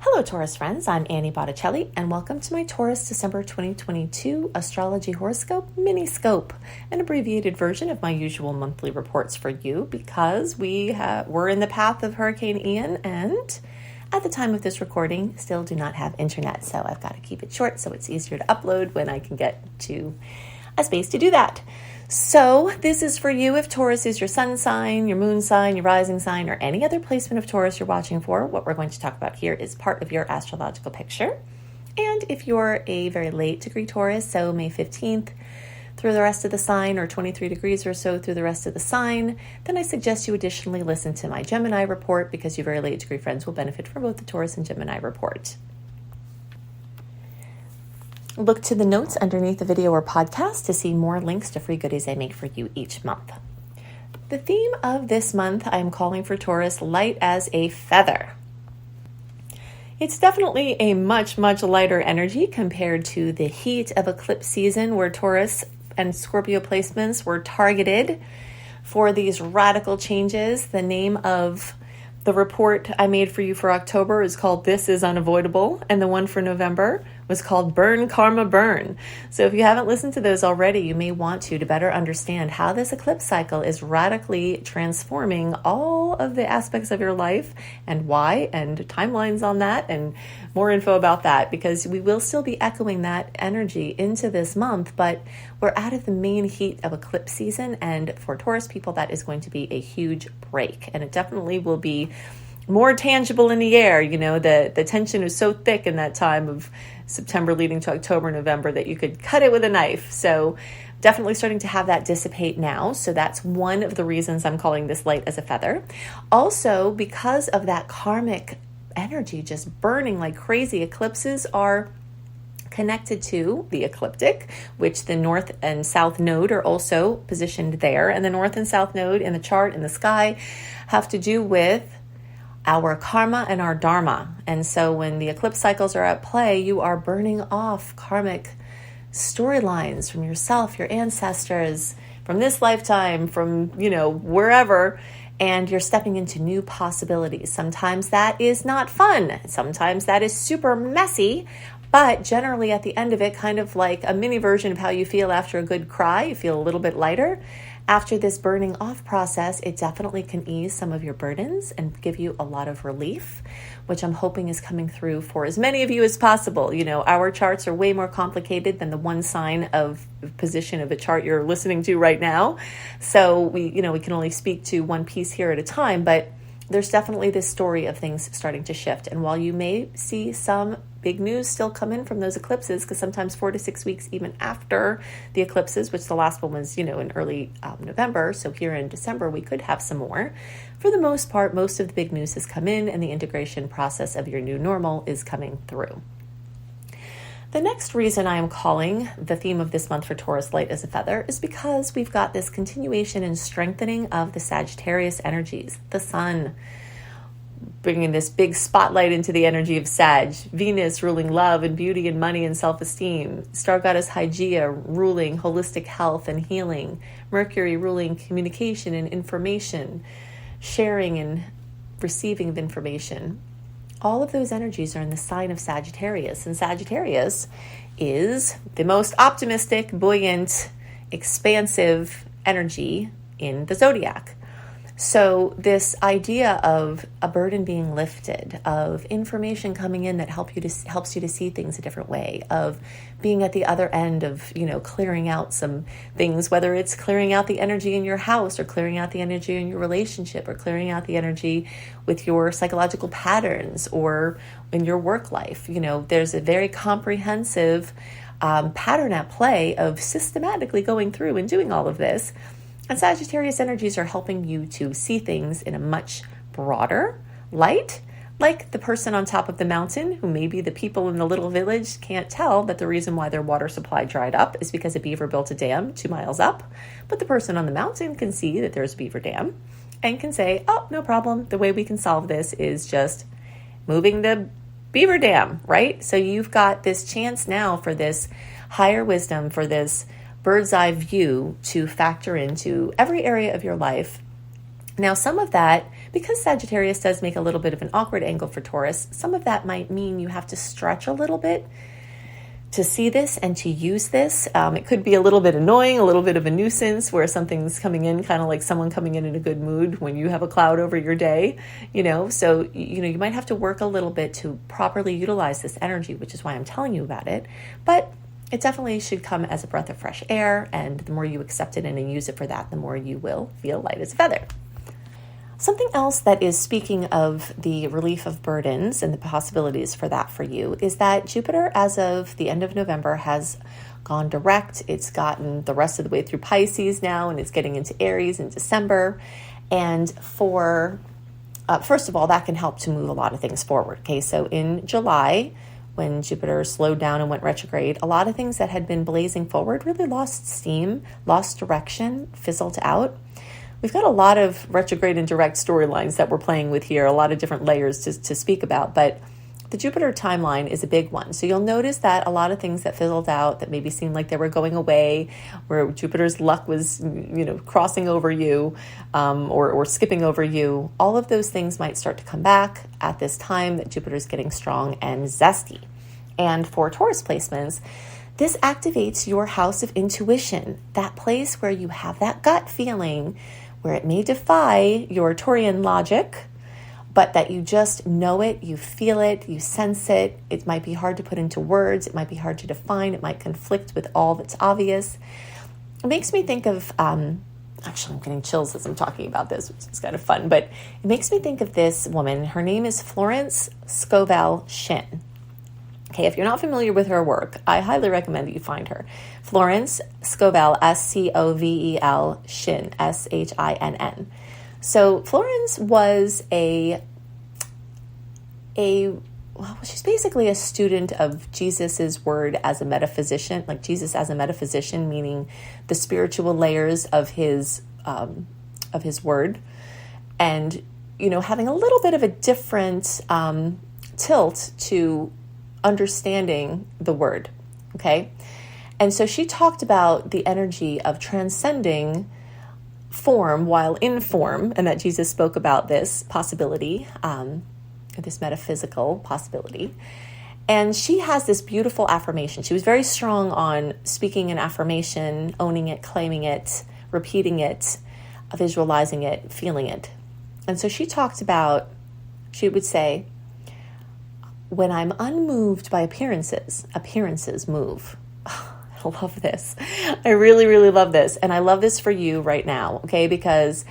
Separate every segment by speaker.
Speaker 1: Hello, Taurus friends. I'm Annie Botticelli, and welcome to my Taurus December 2022 Astrology Horoscope Mini-Scope, an abbreviated version of my usual monthly reports for you because we're in the path of Hurricane Ian, and at the time of this recording, still do not have internet, so I've got to keep it short so it's easier to upload when I can get to a space to do that. So this is for you if Taurus is your sun sign, your moon sign, your rising sign, or any other placement of Taurus you're watching for. What we're going to talk about here is part of your astrological picture. And if you're a very late degree Taurus, so May 15th through the rest of the sign, or 23 degrees or so through the rest of the sign, then I suggest you additionally listen to my Gemini report because your very late degree friends will benefit from both the Taurus and Gemini report. Look to the notes underneath the video or podcast to see more links to free goodies I make for you each month. The theme of this month I'm calling for Taurus light as a feather. It's definitely a much, much lighter energy compared to the heat of eclipse season where Taurus and Scorpio placements were targeted for these radical changes. The name of the report I made for you for October is called This is Unavoidable, and the one for November was called Burn Karma Burn. So if you haven't listened to those already, you may want to better understand how this eclipse cycle is radically transforming all of the aspects of your life and why, and timelines on that, and more info about that, because we will still be echoing that energy into this month, but we're out of the main heat of eclipse season, and for Taurus people, that is going to be a huge break, and it definitely will be more tangible in the air. You know, the tension is so thick in that time of September leading to October, November that you could cut it with a knife. So definitely starting to have that dissipate now. So that's one of the reasons I'm calling this light as a feather. Also, because of that karmic energy just burning like crazy, eclipses are connected to the ecliptic, which the north and south node are also positioned there. And the north and south node in the chart in the sky have to do with our karma and our dharma. And so when the eclipse cycles are at play, you are burning off karmic storylines from yourself, your ancestors, from this lifetime, from, wherever, and you're stepping into new possibilities. Sometimes that is not fun. Sometimes that is super messy, but generally at the end of it, kind of like a mini version of how you feel after a good cry, you feel a little bit lighter. After this burning off process, it definitely can ease some of your burdens and give you a lot of relief, which I'm hoping is coming through for as many of you as possible. Our charts are way more complicated than the one sign of position of a chart you're listening to right now. So we can only speak to one piece here at a time, but there's definitely this story of things starting to shift. And while you may see some big news still come in from those eclipses, because sometimes 4 to 6 weeks even after the eclipses, which the last one was, in early November. So here in December, we could have some more. For the most part, most of the big news has come in and the integration process of your new normal is coming through. The next reason I am calling the theme of this month for Taurus light as a feather is because we've got this continuation and strengthening of the Sagittarius energies, the sun, bringing this big spotlight into the energy of Sag, Venus ruling love and beauty and money and self-esteem, star goddess Hygeia ruling holistic health and healing, Mercury ruling communication and information, sharing and receiving of information. All of those energies are in the sign of Sagittarius, and Sagittarius is the most optimistic, buoyant, expansive energy in the zodiac. So this idea of a burden being lifted, of information coming in that helps you to see things a different way, of being at the other end of, clearing out some things, whether it's clearing out the energy in your house or clearing out the energy in your relationship or clearing out the energy with your psychological patterns or in your work life. There's a very comprehensive pattern at play of systematically going through and doing all of this. And Sagittarius energies are helping you to see things in a much broader light, like the person on top of the mountain who maybe the people in the little village can't tell that the reason why their water supply dried up is because a beaver built a dam 2 miles up. But the person on the mountain can see that there's a beaver dam and can say, oh, no problem. The way we can solve this is just moving the beaver dam, right? So you've got this chance now for this higher wisdom, for this bird's eye view to factor into every area of your life. Now, some of that because Sagittarius does make a little bit of an awkward angle for Taurus, some of that might mean you have to stretch a little bit to see this and to use this. It could be a little bit annoying, a little bit of a nuisance where something's coming in, kind of like someone coming in a good mood when you have a cloud over your day, So, you might have to work a little bit to properly utilize this energy, which is why I'm telling you about it. But it definitely should come as a breath of fresh air. And the more you accept it and use it for that, the more you will feel light as a feather. Something else that is, speaking of the relief of burdens and the possibilities for that for you, is that Jupiter, as of the end of November, has gone direct. It's gotten the rest of the way through Pisces now, and it's getting into Aries in December. And first of all, that can help to move a lot of things forward. Okay, so in July, when Jupiter slowed down and went retrograde, a lot of things that had been blazing forward really lost steam, lost direction, fizzled out. We've got a lot of retrograde and direct storylines that we're playing with here, a lot of different layers to speak about, but the Jupiter timeline is a big one. So you'll notice that a lot of things that fizzled out, that maybe seemed like they were going away, where Jupiter's luck was, crossing over you or skipping over you, all of those things might start to come back at this time that Jupiter's getting strong and zesty. And for Taurus placements, this activates your house of intuition, that place where you have that gut feeling, where it may defy your Taurian logic, but that you just know it, you feel it, you sense it. It might be hard to put into words. It might be hard to define. It might conflict with all that's obvious. It makes me think of, actually I'm getting chills as I'm talking about this, which is kind of fun, but it makes me think of this woman. Her name is Florence Scovel Shinn. Okay, if you're not familiar with her work, I highly recommend that you find her. Florence Scovel, Scovel, Shinn, Shinn. So Florence was she's basically a student of Jesus's word as a metaphysician, like Jesus as a metaphysician, meaning the spiritual layers of his word, and having a little bit of a different tilt to understanding the word, okay? And so she talked about the energy of transcending form while in form, and that Jesus spoke about this possibility, this metaphysical possibility. And she has this beautiful affirmation. She was very strong on speaking an affirmation, owning it, claiming it, repeating it, visualizing it, feeling it. And so she talked about, she would say, when I'm unmoved by appearances, appearances move. I love this. I really, really love this. And I love this for you right now, okay? Because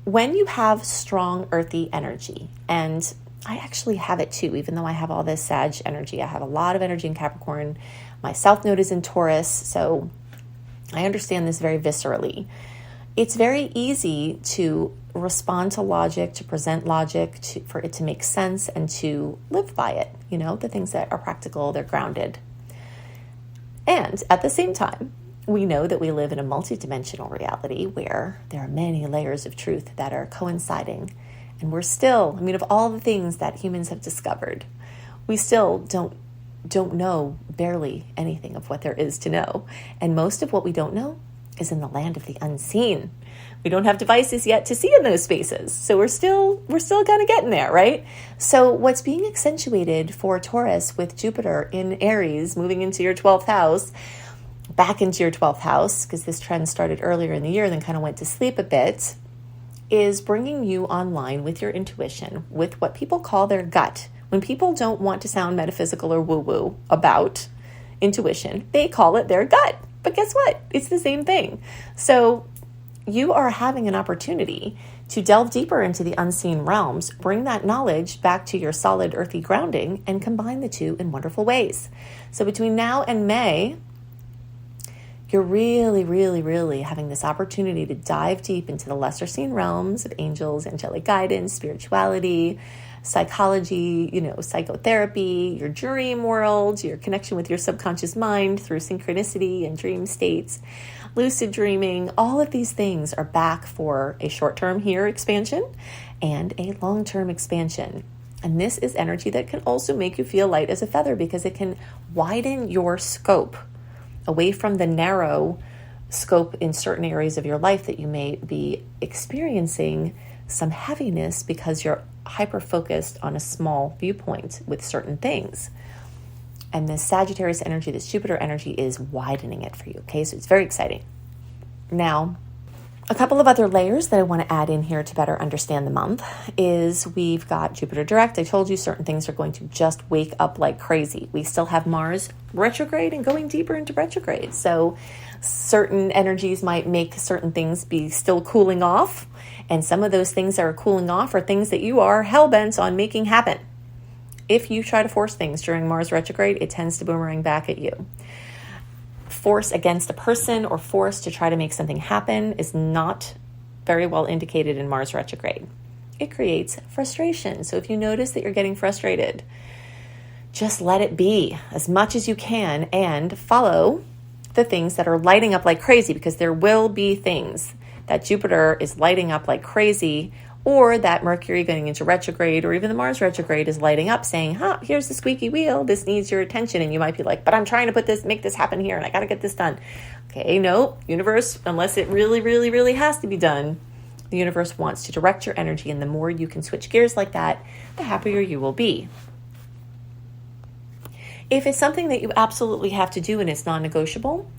Speaker 1: when you have strong earthy energy, and I actually have it too, even though I have all this Sag energy, I have a lot of energy in Capricorn. My South Node is in Taurus, so I understand this very viscerally. It's very easy to respond to logic, to present logic, for it to make sense and to live by it. The things that are practical, they're grounded. And at the same time, we know that we live in a multidimensional reality where there are many layers of truth that are coinciding. And we're still, of all the things that humans have discovered, we still don't know barely anything of what there is to know. And most of what we don't know is in the land of the unseen. We don't have devices yet to see in those spaces. So we're still kind of getting there, right? So what's being accentuated for Taurus with Jupiter in Aries, moving into your 12th house, back into your 12th house, because this trend started earlier in the year, then kind of went to sleep a bit, is bringing you online with your intuition, with what people call their gut. When people don't want to sound metaphysical or woo-woo about intuition, they call it their gut. But guess what? It's the same thing. So you are having an opportunity to delve deeper into the unseen realms, bring that knowledge back to your solid earthy grounding, and combine the two in wonderful ways. So between now and May, you're really, really, really having this opportunity to dive deep into the lesser seen realms of angels, angelic guidance, spirituality, psychology, psychotherapy, your dream world, your connection with your subconscious mind through synchronicity and dream states, lucid dreaming. All of these things are back for a short-term here expansion and a long-term expansion. And this is energy that can also make you feel light as a feather, because it can widen your scope away from the narrow scope in certain areas of your life that you may be experiencing some heaviness because you're hyper-focused on a small viewpoint with certain things. And this Sagittarius energy, this Jupiter energy is widening it for you, okay? So it's very exciting. Now, a couple of other layers that I want to add in here to better understand the month is we've got Jupiter direct. I told you certain things are going to just wake up like crazy. We still have Mars retrograde and going deeper into retrograde. So certain energies might make certain things be still cooling off. And some of those things that are cooling off are things that you are hell-bent on making happen. If you try to force things during Mars retrograde, it tends to boomerang back at you. Force against a person or force to try to make something happen is not very well indicated in Mars retrograde. It creates frustration. So if you notice that you're getting frustrated, just let it be as much as you can and follow the things that are lighting up like crazy, because there will be things that Jupiter is lighting up like crazy, or that Mercury going into retrograde, or even the Mars retrograde is lighting up saying, here's the squeaky wheel. This needs your attention. And you might be like, but I'm trying to make this happen here and I got to get this done. Okay, no, universe, unless it really, really, really has to be done, the universe wants to direct your energy. And the more you can switch gears like that, the happier you will be. If it's something that you absolutely have to do and it's non-negotiable,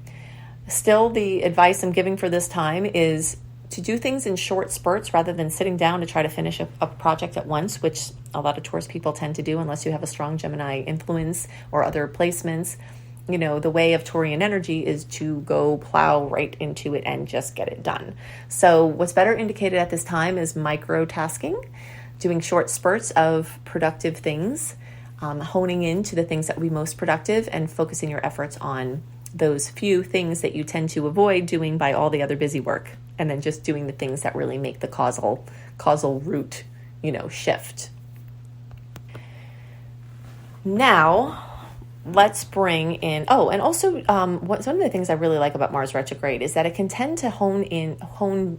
Speaker 1: still the advice I'm giving for this time is to do things in short spurts rather than sitting down to try to finish a project at once, which a lot of Taurus people tend to do unless you have a strong Gemini influence or other placements. You know, the way of Taurian energy is to go plow right into it and just get it done. So what's better indicated at this time is micro-tasking, doing short spurts of productive things, honing in to the things that will be most productive and focusing your efforts on those few things that you tend to avoid doing by all the other busy work, and then just doing the things that really make the causal root, shift. Now, let's bring in, and also one of the things I really like about Mars retrograde is that it can tend to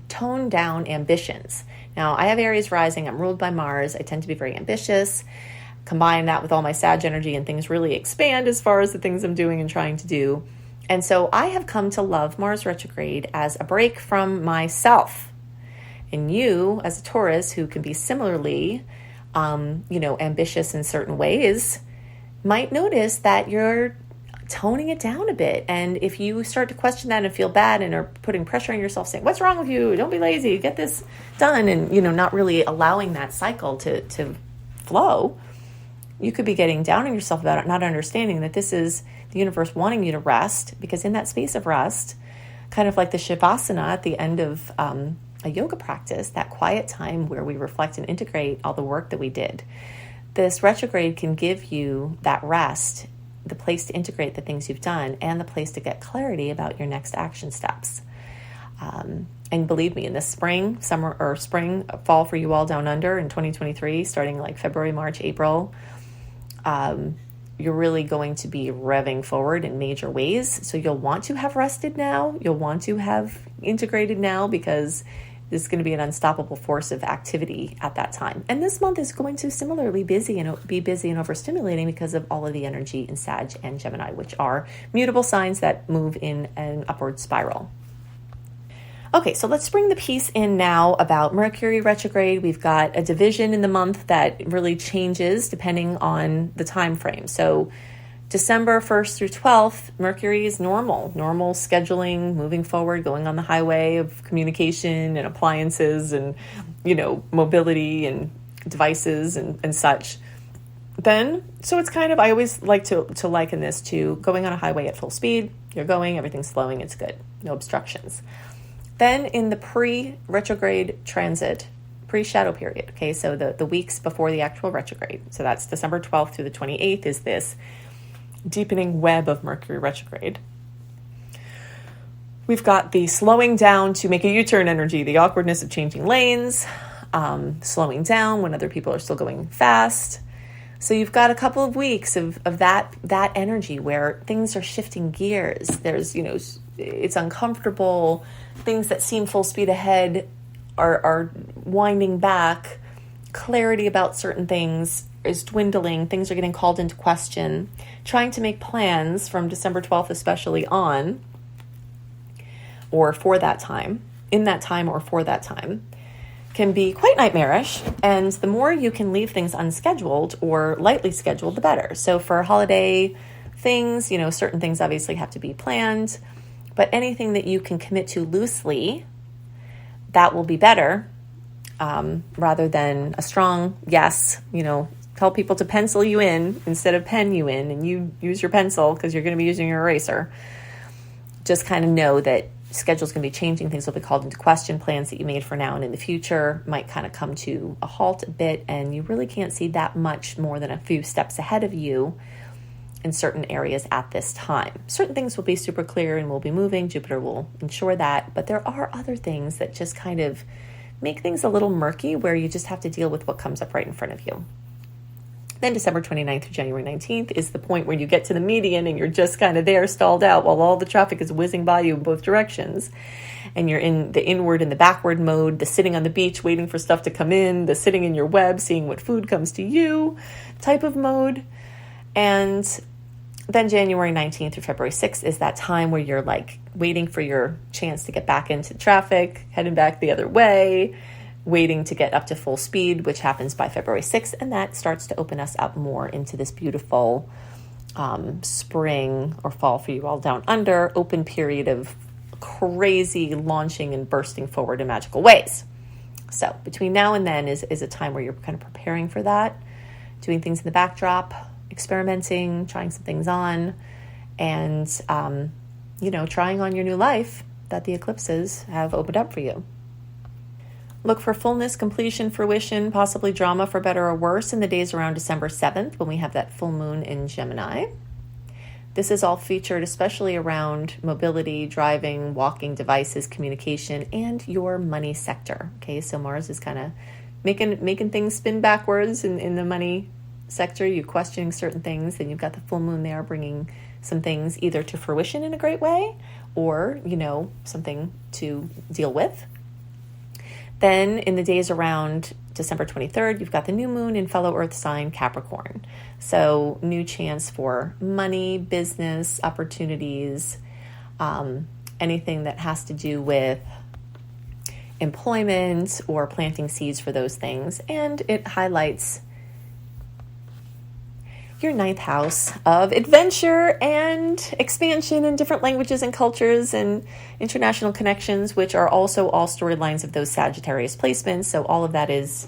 Speaker 1: tone down ambitions. Now, I have Aries rising, I'm ruled by Mars, I tend to be very ambitious. Combine that with all my Sag energy and things really expand as far as the things I'm doing and trying to do. And so I have come to love Mars retrograde as a break from myself. And you, as a Taurus, who can be similarly, ambitious in certain ways, might notice that you're toning it down a bit. And if you start to question that and feel bad and are putting pressure on yourself, saying, what's wrong with you? Don't be lazy, get this done. And, not really allowing that cycle to flow, you could be getting down on yourself about it, not understanding that this is the universe wanting you to rest, because in that space of rest, kind of like the Shavasana at the end of a yoga practice, that quiet time where we reflect and integrate all the work that we did, this retrograde can give you that rest, the place to integrate the things you've done, and the place to get clarity about your next action steps. And believe me, in the spring, fall for you all down under in 2023, starting like February, March, April, you're really going to be revving forward in major ways. So you'll want to have rested now. You'll want to have integrated now, because this is going to be an unstoppable force of activity at that time. And this month is going to similarly be busy and overstimulating because of all of the energy in Sag and Gemini, which are mutable signs that move in an upward spiral. Okay, so let's bring the piece in now about Mercury retrograde. We've got a division in the month that really changes depending on the time frame. So December 1st through 12th, Mercury is normal scheduling, moving forward, going on the highway of communication and appliances and, mobility and devices and such. Then, so it's kind of, I always like to liken this to going on a highway at full speed. You're going, everything's flowing, it's good, no obstructions. Then in the pre-retrograde transit, pre-shadow period, okay, so the weeks before the actual retrograde, so that's December 12th through the 28th, is this deepening web of Mercury retrograde. We've got the slowing down to make a U-turn energy, the awkwardness of changing lanes, slowing down when other people are still going fast. So you've got a couple of weeks of that energy where things are shifting gears. There's, it's uncomfortable. Things that seem full speed ahead are winding back. Clarity about certain things is dwindling. Things are getting called into question. Trying to make plans from December 12th especially on, or for that time, in that time or for that time, can be quite nightmarish, and the more you can leave things unscheduled or lightly scheduled, the better. So for holiday things, certain things obviously have to be planned, but anything that you can commit to loosely, that will be better, rather than a strong yes. Tell people to pencil you in instead of pen you in, and you use your pencil because you're going to be using your eraser. Just kind of know that schedule's going to be changing. Things will be called into question. Plans that you made for now and in the future might kind of come to a halt a bit, and you really can't see that much more than a few steps ahead of you in certain areas at this time. Certain things will be super clear and will be moving. Jupiter will ensure that, but there are other things that just kind of make things a little murky, where you just have to deal with what comes up right in front of you. Then December 29th through January 19th is the point where you get to the median and you're just kind of there stalled out while all the traffic is whizzing by you in both directions. And you're in the inward and the backward mode, the sitting on the beach waiting for stuff to come in, the sitting in your web seeing what food comes to you type of mode. And then January 19th through February 6th is that time where you're like waiting for your chance to get back into traffic, heading back the other way, waiting to get up to full speed, which happens by February 6th. And that starts to open us up more into this beautiful spring or fall for you all down under, open period of crazy launching and bursting forward in magical ways. So between now and then is a time where you're kind of preparing for that, doing things in the backdrop, experimenting, trying some things on, and, trying on your new life that the eclipses have opened up for you. Look for fullness, completion, fruition, possibly drama for better or worse in the days around December 7th when we have that full moon in Gemini. This is all featured especially around mobility, driving, walking devices, communication, and your money sector. Okay, so Mars is kind of making things spin backwards in the money sector. You're questioning certain things, and you've got the full moon there bringing some things either to fruition in a great way or, something to deal with. Then in the days around December 23rd, you've got the new moon in fellow earth sign Capricorn. So new chance for money, business, opportunities, anything that has to do with employment or planting seeds for those things. And it highlights your 9th house of adventure and expansion in different languages and cultures and international connections, which are also all storylines of those Sagittarius placements. So all of that is,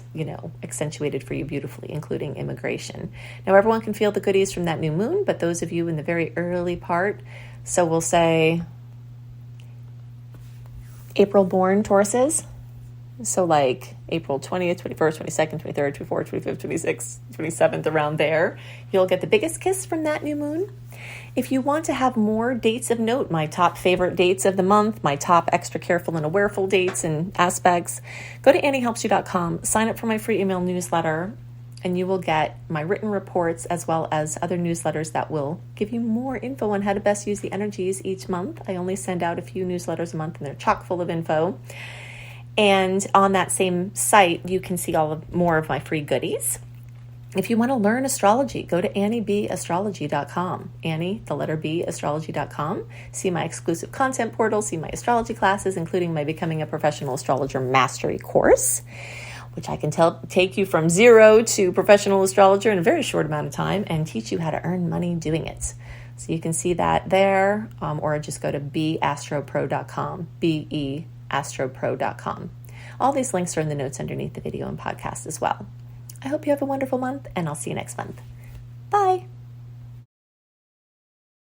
Speaker 1: accentuated for you beautifully, including immigration. Now, everyone can feel the goodies from that new moon, but those of you in the very early part, so we'll say April-born Tauruses, so like April 20th, 21st, 22nd, 23rd, 24th, 25th, 26th, 27th, around there, you'll get the biggest kiss from that new moon. If you want to have more dates of note, my top favorite dates of the month, my top extra careful and awareful dates and aspects, go to anniehelpsyou.com, sign up for my free email newsletter, and you will get my written reports as well as other newsletters that will give you more info on how to best use the energies each month. I only send out a few newsletters a month, and they're chock full of info. And on that same site, you can see more of my free goodies. If you want to learn astrology, go to anniebastrology.com. Annie, the letter B, astrology.com. See my exclusive content portal, see my astrology classes, including my Becoming a Professional Astrologer Mastery Course, which I can take you from zero to professional astrologer in a very short amount of time and teach you how to earn money doing it. So you can see that there, or just go to beastropro.com, beastropro.com. All these links are in the notes underneath the video and podcast as well. I hope you have a wonderful month, and I'll see you next month. Bye.